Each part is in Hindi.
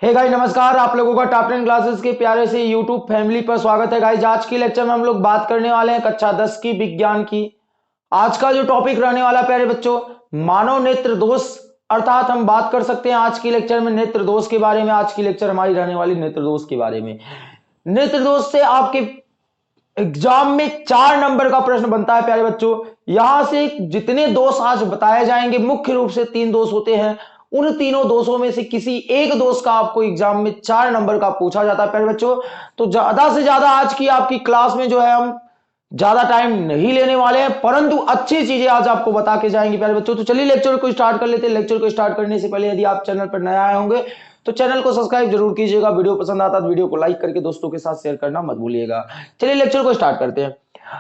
हे गाइस नमस्कार, आप लोगों का टॉप 10 क्लासेस के प्यारे से यूट्यूब फैमिली पर स्वागत है। गाइस आज की लेक्चर में हम लोग बात करने वाले हैं कक्षा 10 की विज्ञान की। आज का जो टॉपिक रहने वाला प्यारे बच्चों, मानव नेत्र दोष, अर्थात हम बात कर सकते हैं आज की लेक्चर में नेत्र दोष के बारे में। आज की लेक्चर हमारी रहने वाली नेत्र दोष के बारे में। नेत्र दोष से आपके एग्जाम में 4 नंबर का प्रश्न बनता है प्यारे बच्चों। यहां से जितने दोष आज बताए जाएंगे, मुख्य रूप से 3 दोष होते हैं। उन तीनों दोषों में से किसी एक दोष का आपको एग्जाम में 4 नंबर का पूछा जाता है प्यारे बच्चों। तो ज्यादा से ज्यादा आज की आपकी क्लास में जो है हम ज्यादा टाइम नहीं लेने वाले हैं, परंतु अच्छी चीजें आज आपको बता के जाएंगे प्यारे बच्चों। तो चलिए लेक्चर को स्टार्ट कर लेते हैं। लेक्चर को स्टार्ट करने से पहले यदि आप चैनल पर नए आए होंगे तो चैनल को सब्सक्राइब जरूर कीजिएगा। वीडियो पसंद आता तो वीडियो को लाइक करके दोस्तों के साथ शेयर करना मत भूलिएगा। चलिए लेक्चर को स्टार्ट करते हैं।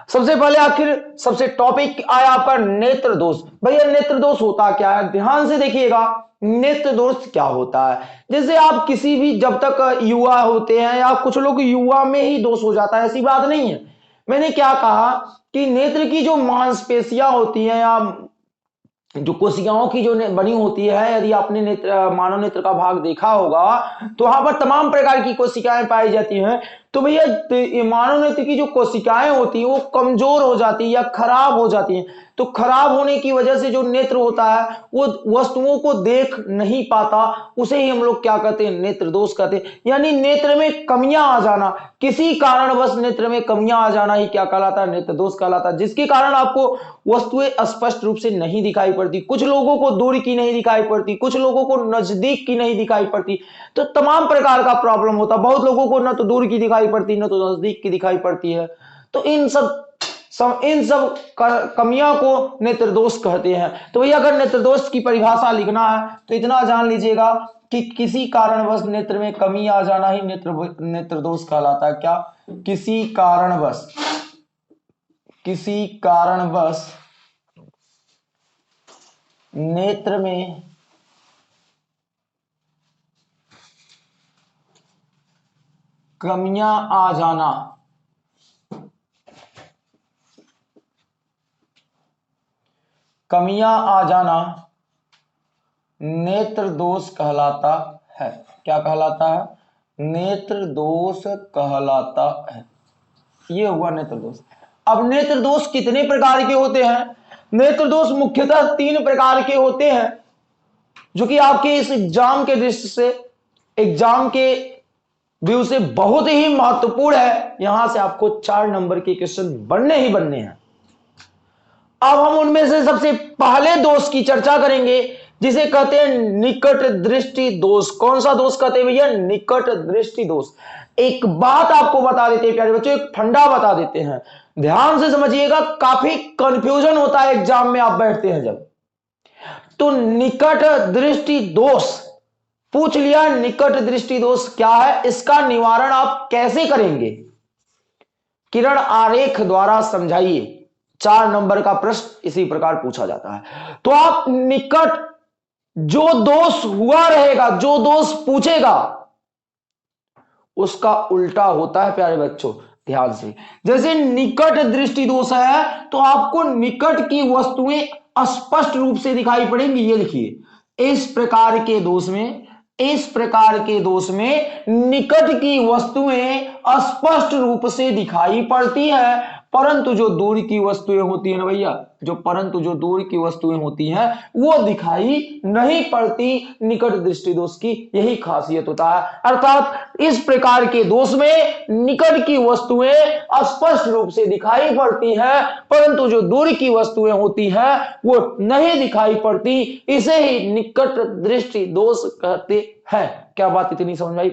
सबसे पहले आखिर सबसे टॉपिक आया आपका नेत्र दोष। भैया नेत्र दोष होता क्या है, ध्यान से देखिएगा। नेत्र दोष क्या होता है, जैसे आप किसी भी, जब तक युवा होते हैं या कुछ लोग युवा में ही दोष हो जाता है, ऐसी बात नहीं है। मैंने क्या कहा कि नेत्र की जो मांसपेशियां होती हैं या जो कोशिकाओं की जो बनी होती है, यदि आपने मानव नेत्र का भाग देखा होगा तो वहां पर तमाम प्रकार की कोशिकाएं पाई जाती हैं। तो भैया मानव नेत्र की जो कोशिकाएं होती हैं वो कमजोर हो जाती है या खराब हो जाती हैं। तो खराब होने की वजह से जो नेत्र होता है वो वस्तुओं को देख नहीं पाता, उसे ही हम लोग क्या कहते हैं, नेत्र दोष कहते हैं। यानी नेत्र में कमियां आ जाना, किसी कारणवश नेत्र में कमियां आ जाना ही क्या कहलाता है, नेत्र दोष कहलाता है। जिसके कारण आपको वस्तुएं स्पष्ट रूप से नहीं दिखाई पड़ती। कुछ लोगों को दूर की नहीं दिखाई पड़ती, कुछ लोगों को नजदीक की नहीं दिखाई पड़ती। तो तमाम प्रकार का प्रॉब्लम होता है। बहुत लोगों को न तो दूर की दिखाई पड़ती, न तो नजदीक की दिखाई पड़ती है। तो इन सब कमियां को नेत्र दोष कहते हैं। तो भैया अगर नेत्र दोष की परिभाषा लिखना है तो इतना जान लीजिएगा कि किसी कारणवश नेत्र में कमी आ जाना ही नेत्र दोष कहलाता है। क्या? किसी कारणवश नेत्र में कमियां आ जाना नेत्र दोष कहलाता है। क्या कहलाता है? नेत्र दोष कहलाता है। ये हुआ नेत्र दोष। अब नेत्र दोष कितने प्रकार के होते हैं? नेत्र दोष मुख्यतः 3 प्रकार के होते हैं, जो कि आपके इस एग्जाम के दृष्टि से, एग्जाम के व्यू से बहुत ही महत्वपूर्ण है। यहां से आपको 4 नंबर के क्वेश्चन बनने ही बनने हैं। अब हम उनमें से सबसे पहले दोष की चर्चा करेंगे, जिसे कहते हैं निकट दृष्टि दोष। कौन सा दोष कहते हैं भैया? निकट दृष्टि दोष। एक बात आपको बता देते हैं प्यारे बच्चों, एक फंडा बता देते हैं, ध्यान से समझिएगा। काफी कंफ्यूजन होता है एग्जाम में आप बैठते हैं जब। तो निकट दृष्टि दोष पूछ लिया, निकट दृष्टि दोष क्या है, इसका निवारण आप कैसे करेंगे, किरण आरेख द्वारा समझाइए। 4 नंबर का प्रश्न इसी प्रकार पूछा जाता है। तो आप निकट जो दोष हुआ रहेगा, जो दोष पूछेगा, उसका उल्टा होता है प्यारे बच्चों, ध्यान से। जैसे निकट दृष्टि दोष है तो आपको निकट की वस्तुएं स्पष्ट रूप से दिखाई पड़ेंगी। ये लिखिए, इस प्रकार के दोष में निकट की वस्तुएं स्पष्ट रूप से दिखाई पड़ती है, परंतु जो दूर की वस्तुएं होती है ना भैया, जो दूर की वस्तुएं होती हैं वो दिखाई नहीं पड़ती। निकट दृष्टि दोष की यही खासियत होता है। अर्थात इस प्रकार के दोष में निकट की वस्तुएं स्पष्ट रूप से दिखाई पड़ती हैं, परंतु जो दूर की वस्तुएं होती हैं वो नहीं दिखाई पड़ती। इसे ही निकट दृष्टि दोष कहते हैं। क्या बात इतनी समझ आई?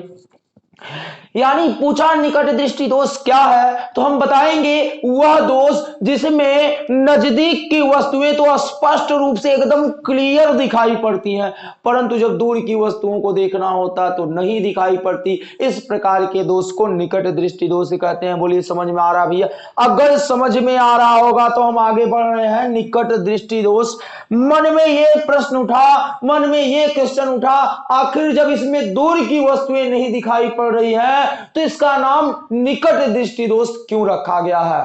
यानी पूछा निकट दृष्टि दोष क्या है, तो हम बताएंगे वह दोष जिसमें नजदीक की वस्तुएं तो स्पष्ट रूप से एकदम क्लियर दिखाई पड़ती हैं, परंतु जब दूर की वस्तुओं को देखना होता तो नहीं दिखाई पड़ती। इस प्रकार के दोष को निकट दृष्टि दोष कहते हैं। बोलिए समझ में आ रहा भैया? अगर समझ में आ रहा होगा तो हम आगे बढ़ रहे हैं। निकट दृष्टि दोष, मन में ये प्रश्न उठा, मन में ये क्वेश्चन उठा, आखिर जब इसमें दूर की वस्तुएं नहीं दिखाई पड़ रही है तो इसका नाम निकट दृष्टि दोष क्यों रखा गया है?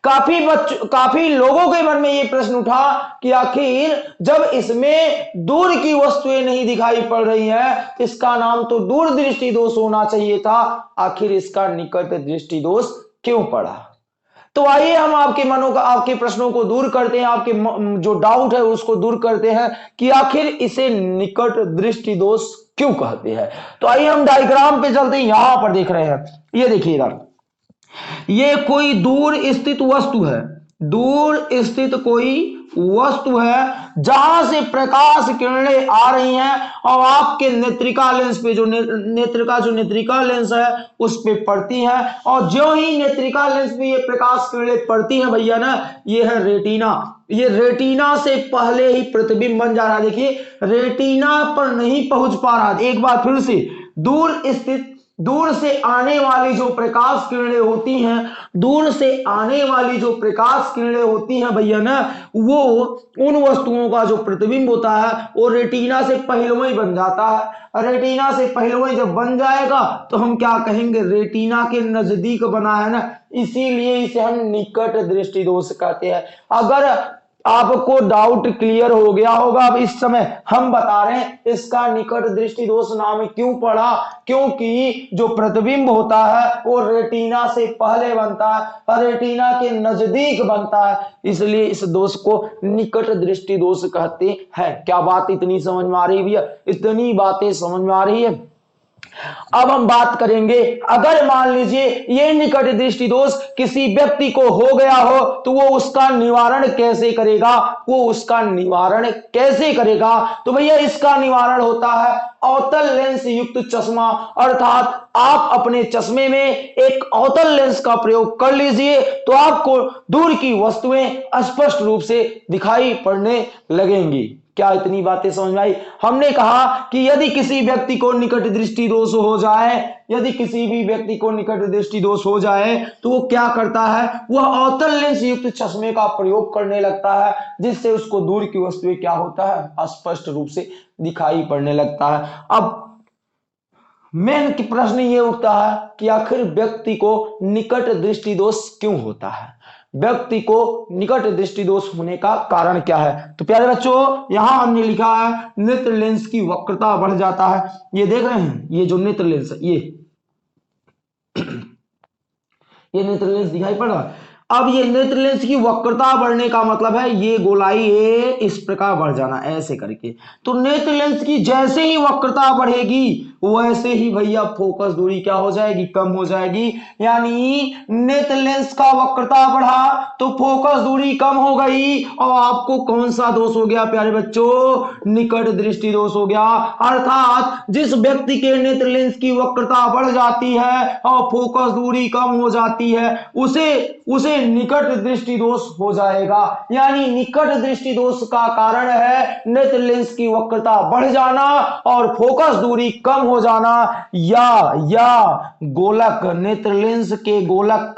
काफी लोगों के मन में ये प्रश्न उठा कि आखिर जब इसमें दूर की वस्तुएं नहीं दिखाई पड़ रही है तो इसका नाम तो दूर दृष्टि दोष होना चाहिए था, आखिर इसका निकट दृष्टि दोष क्यों पड़ा। तो आइए हम आपके प्रश्नों को दूर करते हैं, आपके जो डाउट है उसको दूर करते हैं कि आखिर इसे निकट दृष्टि दोष क्यों कहते हैं। तो आइए हम डायग्राम पे चलते हैं, यहां पर देख रहे हैं, ये देखिएगा, ये कोई दूर स्थित वस्तु है, दूर स्थित कोई वस्तु है जहां से प्रकाश किरणें आ रही हैं और आपके नेत्रिका लेंस पे जो नेत्रिका लेंस है उस पे पड़ती है, और जो ही नेत्रिका लेंस पे ये प्रकाश किरणें पड़ती हैं भैया ना, ये है रेटिना, ये रेटिना से पहले ही प्रतिबिंब बन जा रहा है। देखिए रेटिना पर नहीं पहुंच पा रहा, एक बार फिर से, दूर से आने वाली जो प्रकाश किरणें होती हैं, दूर से आने वाली जो प्रकाश किरणें होती हैं भैया ना, वो उन वस्तुओं का जो प्रतिबिंब होता है वो रेटिना से पहले ही बन जाता है। रेटिना से पहले जब बन जाएगा तो हम क्या कहेंगे, रेटिना के नजदीक बना है ना, इसीलिए इसे हम निकट दृष्टि दोष कहते हैं। अगर आपको डाउट क्लियर हो गया होगा, अब इस समय हम बता रहे हैं इसका निकट दृष्टि दोष नाम क्यों पड़ा, क्योंकि जो प्रतिबिंब होता है वो रेटिना से पहले बनता है और रेटिना के नजदीक बनता है, इसलिए इस दोष को निकट दृष्टि दोष कहते हैं। क्या बात इतनी समझ में आ रही है भैया, इतनी बातें समझ में आ रही है। अब हम बात करेंगे, अगर मान लीजिए ये निकट दृष्टि दोष किसी व्यक्ति को हो गया हो तो वो उसका निवारण कैसे करेगा, तो भैया इसका निवारण होता है अवतल लेंस युक्त चश्मा, अर्थात आप अपने चश्मे में एक अवतल लेंस का प्रयोग कर लीजिए तो आपको दूर की वस्तुएं स्पष्ट रूप से दिखाई पड़ने लगेंगी। क्या इतनी बातें समझ में आई। हमने कहा कि यदि किसी व्यक्ति को निकट दृष्टि दोष हो जाए, यदि किसी भी व्यक्ति को निकट दृष्टि दोष हो जाए तो वो क्या करता है, वह अवतल लेंस युक्त चश्मे का प्रयोग करने लगता है, जिससे उसको दूर की वस्तुएं क्या होता है, स्पष्ट रूप से दिखाई पड़ने लगता है। अब मेन प्रश्न ये उठता है कि आखिर व्यक्ति को निकट दृष्टि दोष क्यों होता है, व्यक्ति को निकट दृष्टि दोष होने का कारण क्या है। तो प्यारे बच्चों यहां हमने लिखा है नेत्र लेंस की वक्रता बढ़ जाता है। ये देख रहे हैं, ये जो नेत्र लेंस है, ये नेत्र लेंस दिखाई पड़ रहा है। अब ये नेत्र लेंस की वक्रता बढ़ने का मतलब है ये गोलाई ये इस प्रकार बढ़ जाना ऐसे करके। तो नेत्र लेंस की जैसे ही वक्रता बढ़ेगी वैसे ही भैया फोकस दूरी क्या हो जाएगी, कम हो जाएगी। यानी नेत्र लेंस का वक्रता बढ़ा तो फोकस दूरी कम हो गई और आपको कौन सा दोष हो गया प्यारे बच्चों, निकट दृष्टि दोष हो गया। अर्थात जिस व्यक्ति के नेत्र लेंस की वक्रता बढ़ जाती है और फोकस दूरी कम हो जाती है उसे निकट दृष्टि दोष हो जाएगा। यानी निकट दृष्टि दोष का कारण है नेत्र लेंस की वक्रता बढ़ जाना और फोकस दूरी कम हो जाना, या गोलक नेत्र लेंस के गोलक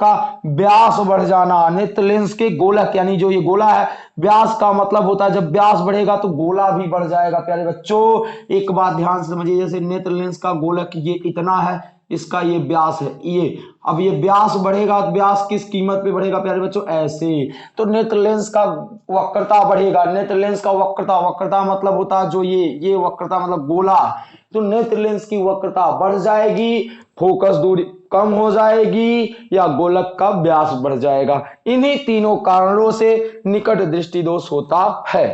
का व्यास बढ़ जाना। नेत्र लेंस के गोलक यानी जो ये गोला है, व्यास का मतलब होता है जब व्यास बढ़ेगा तो गोला भी बढ़ जाएगा। प्यारे बच्चों एक बात ध्यान से समझिए, जैसे नेत्र लेंस का गोलक ये इतना है, इसका ये व्यास है ये, अब ये व्यास बढ़ेगा तो व्यास किस कीमत पे बढ़ेगा प्यारे बच्चों, ऐसे। तो नेत्र लेंस का वक्रता बढ़ेगा, नेत्र लेंस का वक्रता मतलब होता है जो ये वक्रता मतलब गोला, तो नेत्र लेंस की वक्रता बढ़ जाएगी, फोकस दूरी कम हो जाएगी या गोलक का व्यास बढ़ जाएगा। इन्हीं तीनों कारणों से निकट दृष्टि दोष होता है।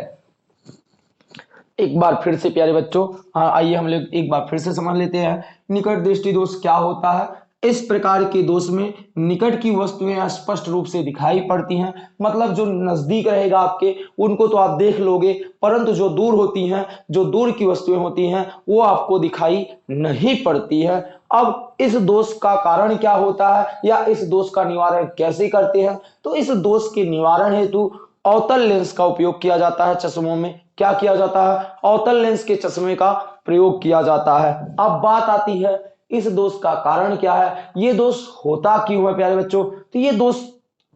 एक बार फिर से प्यारे बच्चों आइए हम लोग एक बार फिर से समझ लेते हैं निकट दृष्टि दोष क्या होता है। इस प्रकार के दोष में निकट की वस्तुएं स्पष्ट रूप से दिखाई पड़ती हैं, मतलब जो नजदीक रहेगा आपके उनको तो आप देख लोगे, परंतु जो दूर होती हैं, जो दूर की वस्तुएं होती हैं वो आपको दिखाई नहीं पड़ती है। अब इस दोष का कारण क्या होता है या इस दोष का निवारण कैसे करते हैं, तो इस दोष के निवारण हेतु अवतल लेंस का उपयोग किया जाता है। चश्मों में क्या किया जाता है, अवतल लेंस के चश्मे का प्रयोग किया जाता है। अब बात आती है इस दोष का कारण क्या है, ये दोष होता क्यों है प्यारे बच्चों। तो ये दोष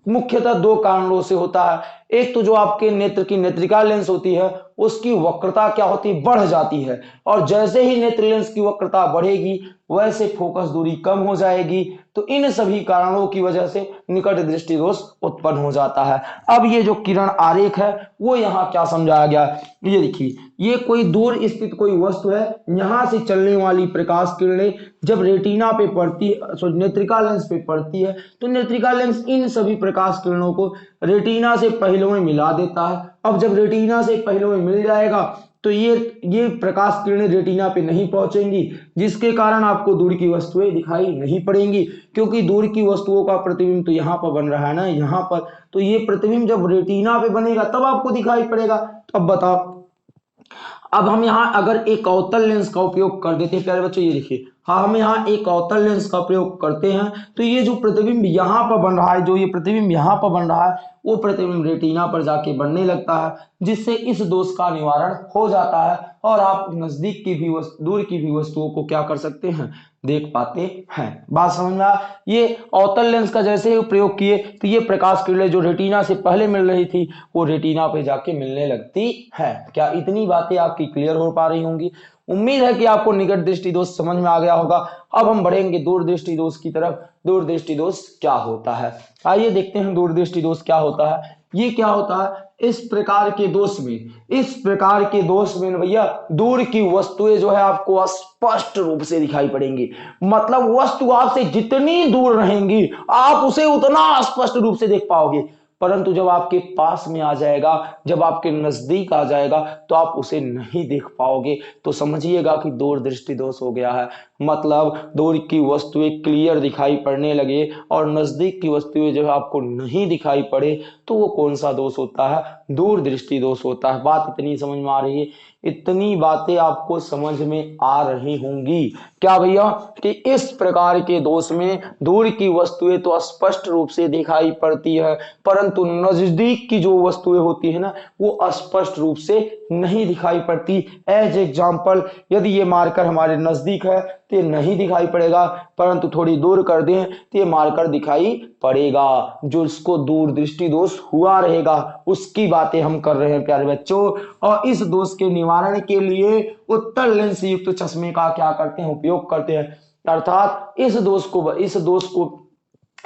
मुख्यतः दो कारणों से होता है। एक तो जो आपके नेत्र की नेत्रिका लेंस होती है उसकी वक्रता क्या होती है, बढ़ जाती है। और जैसे ही नेत्र लेंस की वक्रता बढ़ेगी वैसे फोकस दूरी कम हो जाएगी। तो इन सभी कारणों की वजह से निकट दृष्टि दोष उत्पन्न हो जाता है। अब ये जो किरण आरेख है वो यहाँ क्या समझाया गया है, ये देखिए, ये कोई दूर स्थित कोई वस्तु है, यहां से चलने वाली प्रकाश किरणें जब रेटिना पे पड़ती है, नेत्रिका लेंस पे पड़ती है, तो नेत्रिका लेंस इन सभी प्रकाश किरणों को रेटिना से पहलों में मिला देता है। अब जब रेटिना से पहलों में मिल जाएगा तो ये प्रकाश किरणें रेटिना पे नहीं पहुंचेंगी, जिसके कारण आपको दूर की वस्तुएं दिखाई नहीं पड़ेंगी, क्योंकि दूर की वस्तुओं का प्रतिबिंब तो यहाँ पर बन रहा है ना, यहाँ पर, तो ये प्रतिबिंब जब रेटिना पे बनेगा तब आपको दिखाई पड़ेगा। तो अब बताओ, अब हम यहाँ अगर एक अवतल लेंस का उपयोग कर देते हैं प्यारे बच्चों, ये देखिए, हाँ हम यहाँ एक अवतल लेंस का प्रयोग करते हैं तो ये जो प्रतिबिंब यहाँ पर बन रहा है, जो ये प्रतिबिंब यहाँ पर बन रहा है वो प्रतिबिंब रेटिना पर जाके बनने लगता है, जिससे इस दोष का निवारण हो जाता है और आप नजदीक की भी दूर की भी वस्तुओं को क्या कर सकते हैं, देख पाते हैं। बात समझना, ये अवतल लेंस का जैसे ही प्रयोग किए तो ये प्रकाश किरणें जो रेटिना से पहले मिल रही थी वो रेटिना पे जाके मिलने लगती है। क्या इतनी बातें आपकी क्लियर हो पा रही होंगी? उम्मीद है कि आपको निकट दृष्टि दोष समझ में आ गया होगा। अब हम बढ़ेंगे दूर दृष्टि दोष की तरफ। दूर दृष्टि दोष क्या होता है, आइए देखते हैं दूर दृष्टि दोष क्या होता है। ये क्या होता है, इस प्रकार के दोष में भैया दूर की वस्तुएं जो है आपको स्पष्ट रूप से दिखाई पड़ेंगी। मतलब वस्तु आपसे जितनी दूर रहेंगी आप उसे उतना स्पष्ट रूप से देख पाओगे, परंतु जब आपके पास में आ जाएगा, जब आपके नजदीक आ जाएगा तो आप उसे नहीं देख पाओगे। तो समझिएगा कि दूर दृष्टि दोष हो गया है। मतलब दूर की वस्तुएं क्लियर दिखाई पड़ने लगे और नजदीक की वस्तुएं जो है आपको नहीं दिखाई पड़े तो वो कौन सा दोष होता है, दूर दृष्टि दोष होता है। बात इतनी समझ में आ रही है, इतनी बातें आपको समझ में आ रही होंगी क्या भैया, कि इस प्रकार के दोष में दूर की वस्तुएं तो स्पष्ट रूप से दिखाई पड़ती है परंतु नजदीक की जो वस्तुएं होती है ना वो स्पष्ट रूप से नहीं दिखाई पड़ती। एज एग्जाम्पल, यदि ये मार्कर हमारे नजदीक है तो ये नहीं दिखाई पड़ेगा, परंतु थोड़ी दूर कर दें तो ये मार्कर दिखाई पड़ेगा, जो इसको दूर दृष्टि दोष हुआ रहेगा उसकी बातें हम कर रहे हैं प्यारे बच्चों। और इस दोष के निवारण के लिए उत्तल लेंस युक्त चश्मे का क्या करते हैं, उपयोग करते हैं। अर्थात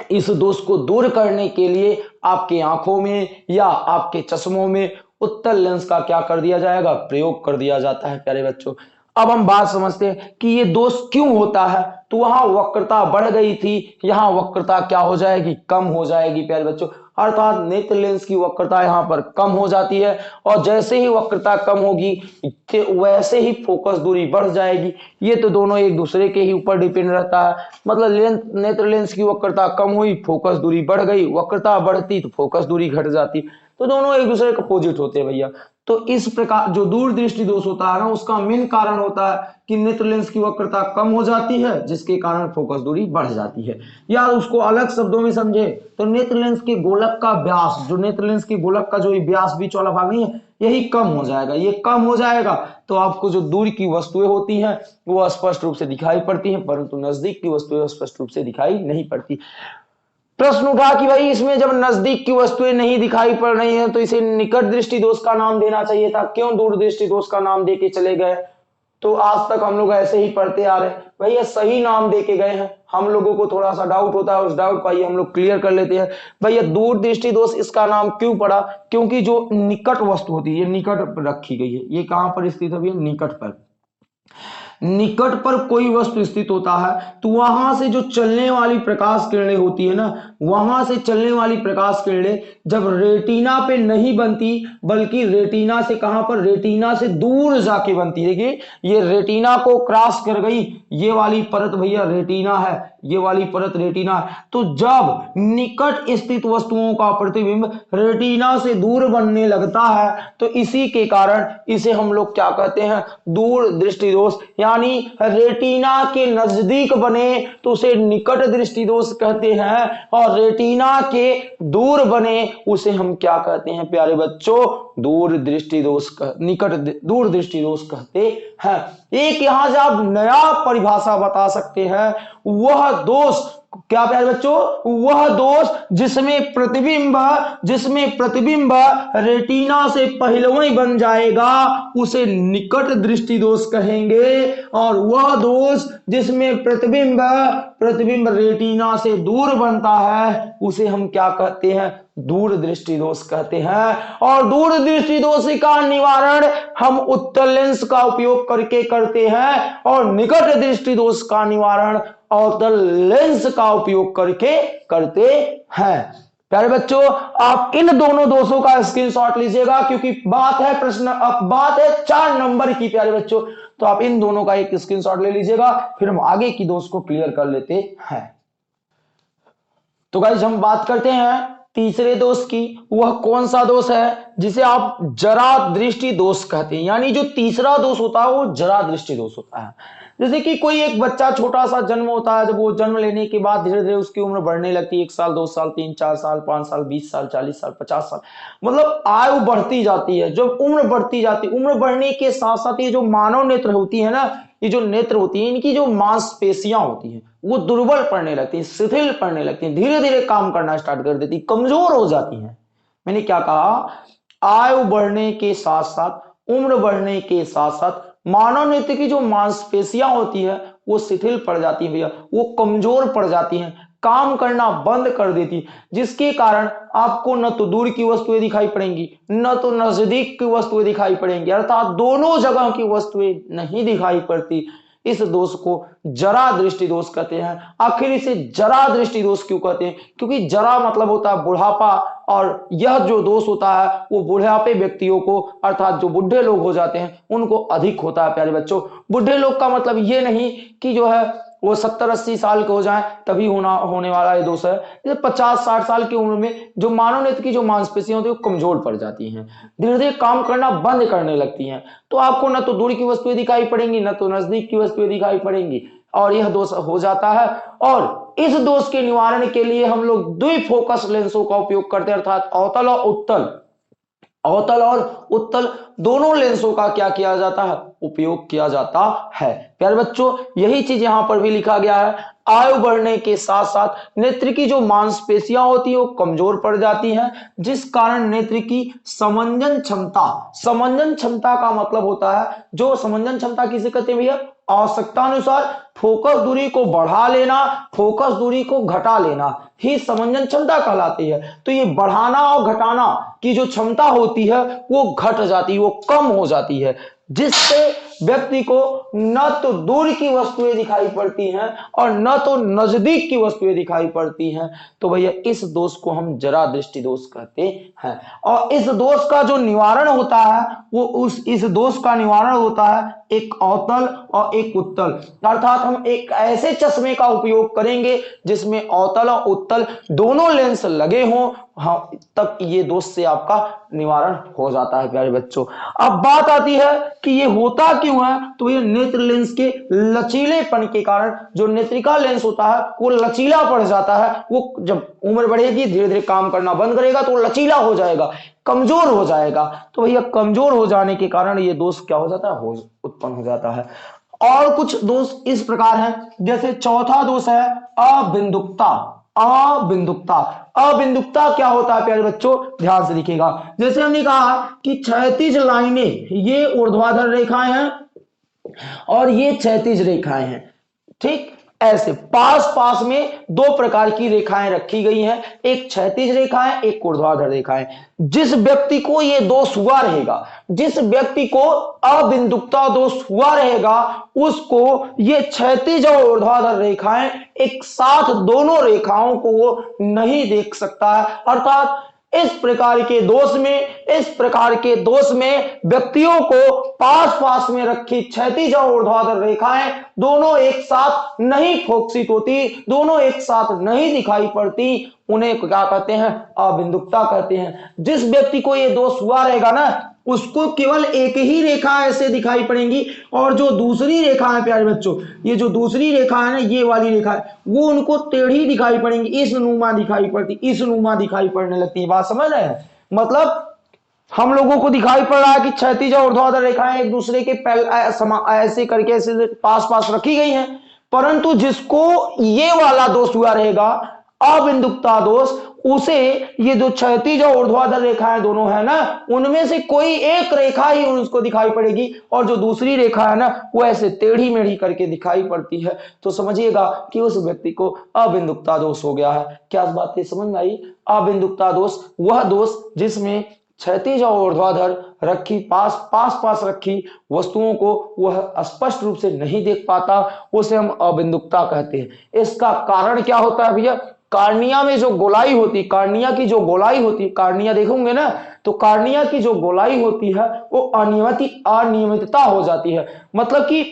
इस दोष को दूर करने के लिए आपके आंखों में या आपके चश्मों में उत्तल लेंस का क्या कर दिया जाएगा, प्रयोग कर दिया जाता है प्यारे बच्चों। अब हम बात समझते हैं कि ये दोष क्यों होता है। तो वहां वक्रता बढ़ गई थी, यहाँ वक्रता क्या हो जाएगी, कम हो जाएगी प्यारे बच्चों। अर्थात नेत्र लेंस की वक्रता यहाँ पर कम हो जाती है और जैसे ही वक्रता कम होगी वैसे ही फोकस दूरी बढ़ जाएगी। ये तो दोनों एक दूसरे के ही ऊपर डिपेंड रहता है। मतलब नेत्र लेंस की वक्रता कम हुई, फोकस दूरी बढ़ गई, वक्रता बढ़ती तो फोकस दूरी घट जाती, तो दोनों एक दूसरे के अपोजिट होते हैं भैया। तो इस प्रकार जो दूर दृष्टि दोष होता है ना उसका मेन कारण होता है कि नेत्र लेंस की वक्रता कम हो जाती है जिसके कारण फोकस दूरी बढ़ जाती है। या उसको अलग शब्दों में समझे तो नेत्र लेंस के गोलक का व्यास, जो नेत्र लेंस के गोलक का जो व्यास बीच वाला भाग नहीं है यही कम हो जाएगा। ये कम हो जाएगा तो आपको जो दूर की वस्तुएं होती हैं वो स्पष्ट रूप से दिखाई पड़ती हैं परंतु नजदीक की वस्तुएं स्पष्ट रूप से दिखाई नहीं पड़ती। प्रश्न उठा कि भाई इसमें जब नजदीक की वस्तुएं नहीं दिखाई पड़ रही हैं तो इसे निकट दृष्टि दोष का नाम देना चाहिए था, क्यों दूर दृष्टि दोष का नाम देके चले गए। तो आज तक हम लोग ऐसे ही पढ़ते आ रहे हैं, भैया सही नाम देके गए हैं। हम लोगों को थोड़ा सा डाउट होता है, उस डाउट को आइए हम लोग क्लियर कर लेते हैं। भैया दूर दृष्टि दोष इसका नाम क्यों पड़ा, क्योंकि जो निकट वस्तु होती है ये निकट पर रखी गई है। ये कहां पर स्थित है भैया, निकट पर। निकट पर कोई वस्तु स्थित होता है तो वहां से जो चलने वाली प्रकाश किरणें होती है ना, वहां से चलने वाली प्रकाश किरणें जब रेटिना पे नहीं बनती बल्कि रेटिना से कहां पर, रेटिना से दूर जाके बनती है। देखिए ये रेटिना को क्रॉस कर गई, ये वाली परत भैया रेटिना है, ये वाली परत रेटिना है। तो जब निकट स्थित वस्तुओं का प्रतिबिंब रेटिना से दूर बनने लगता है तो इसी के कारण इसे हम लोग क्या कहते हैं, दूर दृष्टि दोष। यानी रेटिना के नजदीक बने तो उसे निकट दृष्टि दोष कहते हैं और रेटिना के दूर बने उसे हम क्या कहते हैं प्यारे बच्चों, दूर दृष्टि दोष, दूर दृष्टि दोष कहते हैं। एक यहां से आप नया परिभाषा बता सकते हैं, वह दोष क्या प्यारे बच्चों, वह दोष जिसमें प्रतिबिंब रेटिना से पहलवई बन जाएगा उसे निकट दृष्टि दोष कहेंगे, और वह दोष जिसमें प्रतिबिंब रेटिना से दूर बनता है उसे हम क्या कहते हैं, दूर दृष्टि दोष कहते हैं। और दूर दृष्टि दोष का निवारण हम उत्तल लेंस का उपयोग करके करते हैं, और निकट दृष्टि दोष का निवारण अवतल लेंस का उपयोग करके करते हैं। प्यारे बच्चों, आप इन दोनों दोषों का स्क्रीनशॉट लीजिएगा, क्योंकि बात है 4 नंबर की। प्यारे बच्चों, तो आप इन दोनों का एक स्क्रीनशॉट ले लीजिएगा, फिर हम आगे की दोष को क्लियर कर लेते हैं। तो गाइस, हम बात करते हैं तीसरे दोष की। वह कौन सा दोष है जिसे आप जरा दृष्टि दोष कहते हैं, यानी जो तीसरा दोष होता है वो जरा दृष्टि दोष होता है। जैसे कि कोई एक बच्चा छोटा सा जन्म होता है, जब वो जन्म लेने के बाद धीरे धीरे उसकी उम्र बढ़ने लगती है, 1 साल 2 साल 3 4 साल 5 साल 20 साल 40 साल 50 साल, मतलब आयु बढ़ती जाती है। जब उम्र बढ़ती जाती है, उम्र बढ़ने के साथ साथ ये जो मानव नेत्र होती है ना, ये जो नेत्र होती है, इनकी जो मांसपेशियां होती हैं वो दुर्बल पड़ने लगती है, शिथिल पड़ने लगती है, धीरे धीरे काम करना स्टार्ट कर देती, कमजोर हो जाती हैं। मैंने क्या कहा, आयु बढ़ने के साथ साथ, उम्र बढ़ने के साथ साथ मानव नेत्र की जो मांसपेशियां होती है वो शिथिल पड़ जाती है भैया, वो कमजोर पड़ जाती हैं, काम करना बंद कर देती, जिसके कारण आपको न तो दूर की वस्तुएं दिखाई पड़ेंगी, न तो नजदीक की वस्तुएं दिखाई पड़ेंगी, अर्थात दोनों जगह की वस्तुएं नहीं दिखाई पड़ती। इस दोष को जरा दृष्टि दोष कहते हैं। आखिर इसे जरा दृष्टि दोष क्यों कहते हैं, क्योंकि जरा मतलब होता है बुढ़ापा, और यह जो दोष होता है वो बुढ़ापे व्यक्तियों को, अर्थात जो बुढ़े लोग हो जाते हैं उनको अधिक होता है। प्यारे बच्चों, बुढ़े लोग का मतलब ये नहीं कि जो है वो 70-80 साल के हो जाए तभी होने वाला ये दोष है। जैसे 50-60 साल की उम्र में जो मानव नेत्र की जो मांसपेशियां होती है वो कमजोर पड़ जाती हैं, धीरे धीरे काम करना बंद करने लगती हैं, तो आपको न तो दूर की वस्तुएं दिखाई पड़ेंगी, न तो नजदीक की वस्तुएं दिखाई पड़ेंगी, और यह दोष हो जाता है। और इस दोष के निवारण के लिए हम लोग द्विफोकस लेंसों का उपयोग करते हैं, अर्थात अवतल और उत्तल दोनों लेंसों का क्या किया जाता है, उपयोग किया जाता है। प्यारे बच्चों, यही चीज यहां पर भी लिखा गया है। आयु बढ़ने के साथ साथ नेत्र की जो मांसपेशियां होती है वो कमजोर पड़ जाती हैं, जिस कारण नेत्र की समंजन क्षमता का मतलब होता है, जो समंजन क्षमता किसे कहते हैं भैया, आवश्यकता अनुसार फोकस दूरी को बढ़ा लेना, फोकस दूरी को घटा लेना ही समंजन क्षमता कहलाती है। तो ये बढ़ाना और घटाना की जो क्षमता होती है वो घट जाती है, वो कम हो जाती है, जिससे व्यक्ति को न तो दूर की वस्तुएं दिखाई पड़ती हैं और न तो नजदीक की वस्तुएं दिखाई पड़ती हैं। तो भैया इस दोष को हम जरा दृष्टि दोष कहते हैं। और इस दोष का जो निवारण होता है वो इस दोष का निवारण होता है एक अवतल और एक उत्तल, अर्थात हम एक ऐसे चश्मे का उपयोग करेंगे जिसमें अवतल और उत्तल दोनों लेंस लगे हों, हाँ, तब ये दोष से आपका निवारण हो जाता है। प्यारे बच्चों, अब बात आती है कि ये होता क्यों है, तो ये नेत्र लेंस के लचीलेपन के कारण, जो नेत्रिका लेंस होता है वो लचीला पड़ जाता है। वो जब उम्र बढ़ेगी धीरे धीरे काम करना बंद करेगा तो लचीला हो जाएगा, कमजोर हो जाएगा। तो भैया कमजोर हो जाने के कारण ये दोष क्या हो जाता है, उत्पन्न हो जाता है। और कुछ दोष इस प्रकार है, जैसे चौथा दोष है अबिंदुकता। अबिंदुकता क्या होता है प्यारे बच्चों, ध्यान से देखिएगा। जैसे हमने कहा कि क्षैतिज लाइनें ये ऊर्ध्वाधर रेखाएं हैं और ये क्षैतिज रेखाएं हैं, ठीक, ऐसे पास पास में 2 प्रकार की रेखाएं रखी गई हैं, एक क्षैतिज रेखा है, एक ऊर्ध्वाधर रेखा है। जिस व्यक्ति को ये दोष हुआ रहेगा, जिस व्यक्ति को अबिंदुकता दोष हुआ रहेगा, उसको ये क्षैतिज और ऊर्ध्वाधर रेखाएं एक साथ दोनों रेखाओं को वो नहीं देख सकता है, अर्थात इस प्रकार के दोष में व्यक्तियों को पास पास में रखी क्षैतिज और ऊर्ध्वाधर रेखाएं दोनों एक साथ नहीं फोकसित होती, दोनों एक साथ नहीं दिखाई पड़ती, उन्हें क्या कहते हैं, अबिंदुकता कहते हैं। जिस व्यक्ति को यह दोष हुआ रहेगा ना, उसको केवल एक ही रेखा ऐसे दिखाई पड़ेंगी, और जो दूसरी रेखा है प्यारे बच्चों, ये जो दूसरी रेखा है ना, ये वाली रेखा है, वो उनको टेढ़ी दिखाई पड़ेंगी, इस नुमा दिखाई पड़ती, इस नुमा दिखाई पड़ने लगती है। बात समझ रहे हैं, मतलब हम लोगों को दिखाई पड़ रहा है कि क्षैतिज और ऊर्ध्वाधर रेखाएं एक दूसरे के ऐसे करके ऐसे पास पास रखी गई हैं, परंतु जिसको ये वाला दोष हुआ रहेगा अबिंदुकता दोष, उसे ये जो क्षैतिज और ऊर्ध्वाधर रेखाएं दोनों है ना, उनमें से कोई एक रेखा ही उसको दिखाई पड़ेगी और जो दूसरी रेखा है ना वो ऐसे टेढ़ी मेढ़ी करके दिखाई पड़ती है। तो समझिएगा कि उस व्यक्ति को अबिंदुकता दोष हो गया है। क्या इस बात समझ में आई? अबिंदुकता दोष वह दोष जिसमें क्षैतिज और ऊर्ध्वाधर रखी पास रखी वस्तुओं को वह स्पष्ट रूप से नहीं देख पाता, उसे हम अबिंदुकता कहते हैं। इसका कारण क्या होता है भैया? कार्निया में जो गोलाई होती, कार्निया की जो गोलाई होती, कार्निया देखोगे ना तो कार्निया की जो गोलाई होती है वो अनियमितता हो जाती है। मतलब कि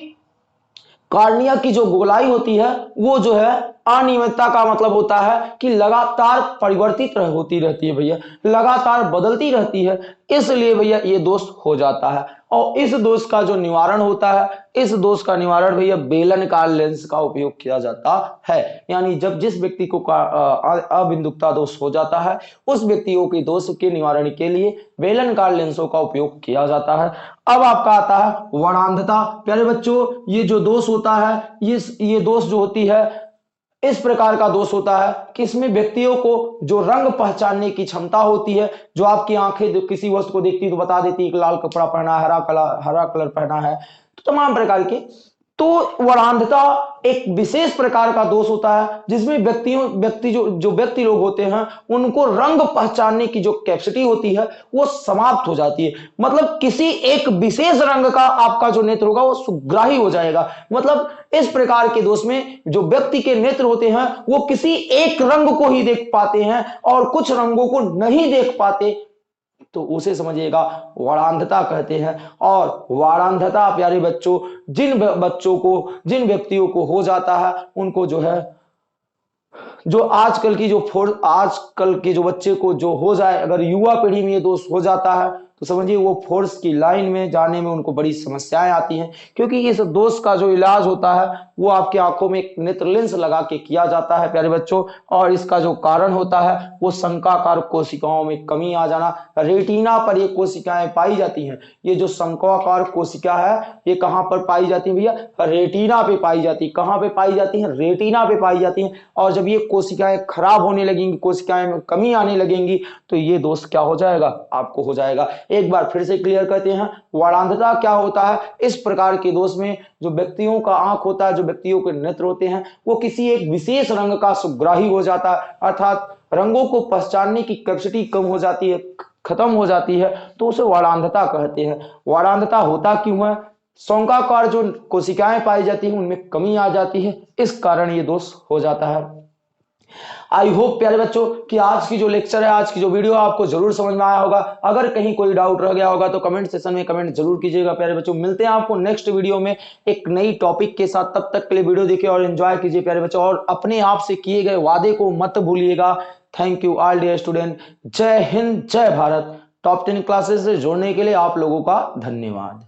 कार्निया की जो गोलाई होती है वो जो है अनियमितता का मतलब होता है कि लगातार परिवर्तित होती रहती है भैया, लगातार बदलती रहती है, इसलिए भैया ये दोष हो जाता है। और इस दोष का जो निवारण होता है, इस दोष का निवारण भैया बेलनाकार लेंस का उपयोग किया जाता है। यानी जब जिस व्यक्ति को अबिंदुकता दोष हो जाता है उस व्यक्तियों के दोष के निवारण के लिए बेलनाकार लेंसों का उपयोग किया जाता है। अब आपका आता है वर्णांधता। प्यारे बच्चों, ये जो दोष होता है, ये दोष जो होती है इस प्रकार का दोष होता है कि इसमें व्यक्तियों को जो रंग पहचानने की क्षमता होती है, जो आपकी आंखें किसी वस्तु को देखती तो बता देती है लाल कपड़ा पहना है, हरा कलर पहना है, तो तमाम प्रकार के। तो वर्णांधता एक विशेष प्रकार का दोष होता है जिसमें व्यक्ति लोग होते हैं उनको रंग पहचानने की जो कैपेसिटी होती है वो समाप्त हो जाती है। मतलब किसी एक विशेष रंग का आपका जो नेत्र होगा वो सुग्राही हो जाएगा। मतलब इस प्रकार के दोष में जो व्यक्ति के नेत्र होते हैं वो किसी एक रंग को ही देख पाते हैं और कुछ रंगों को नहीं देख पाते, तो उसे समझिएगा वर्णांधता कहते हैं। और वर्णांधता प्यारे बच्चों जिन व्यक्तियों को हो जाता है उनको जो है जो आजकल के जो बच्चे को जो हो जाए, अगर युवा पीढ़ी में ये दोष हो जाता है तो समझिए वो फोर्स की लाइन में जाने में उनको बड़ी समस्याएं आती हैं, क्योंकि इस दोष का जो इलाज होता है वो आपकी आंखों में एक नेत्र लेंस लगा के किया जाता है प्यारे बच्चों। और इसका जो कारण होता है वो शंक्वाकार कोशिकाओं में कमी आ जाना। रेटिना पर ये कोशिकाएं पाई जाती हैं। ये जो शंक्वाकार कोशिका है ये कहां पर पाई जाती है भैया? रेटिना पे पाई जाती है। कहां पे पाई जाती है? रेटिना पे पाई जाती है। और जब ये कोशिकाएं खराब होने लगेंगी, कोशिकाएं में कमी आने लगेंगी, तो ये दोष क्या हो जाएगा? आपको हो जाएगा। एक बार फिर से क्लियर करते हैं, वर्णांधता क्या होता है? इस प्रकार के दोष में जो व्यक्तियों का आंख होता है, जो व्यक्तियों के नेत्र होते हैं, वो किसी एक विशेष रंग का सुग्राही हो जाता है, अर्थात रंगों को पहचानने की कैपेसिटी कम हो जाती है, खत्म हो जाती है, तो उसे वर्णांधता कहते हैं। वर्णांधता होता क्यों है? शंक्वाकार जो कोशिकाएं पाई जाती हैं उनमें कमी आ जाती है, इस कारण ये दोष हो जाता है। आई होप प्यारे बच्चों कि आज की जो लेक्चर है, आज की जो वीडियो आपको जरूर समझ में आया होगा। अगर कहीं कोई डाउट रह गया होगा तो कमेंट सेक्शन में कमेंट जरूर कीजिएगा प्यारे बच्चों। मिलते हैं आपको नेक्स्ट वीडियो में एक नई टॉपिक के साथ। तब तक के लिए वीडियो देखिए और एंजॉय कीजिए प्यारे बच्चों, और अपने आप से किए गए वादे को मत भूलिएगा। Thank you all dear student. जय हिंद, जय भारत। टॉप 10 क्लासेस से जोड़ने के लिए आप लोगों का धन्यवाद।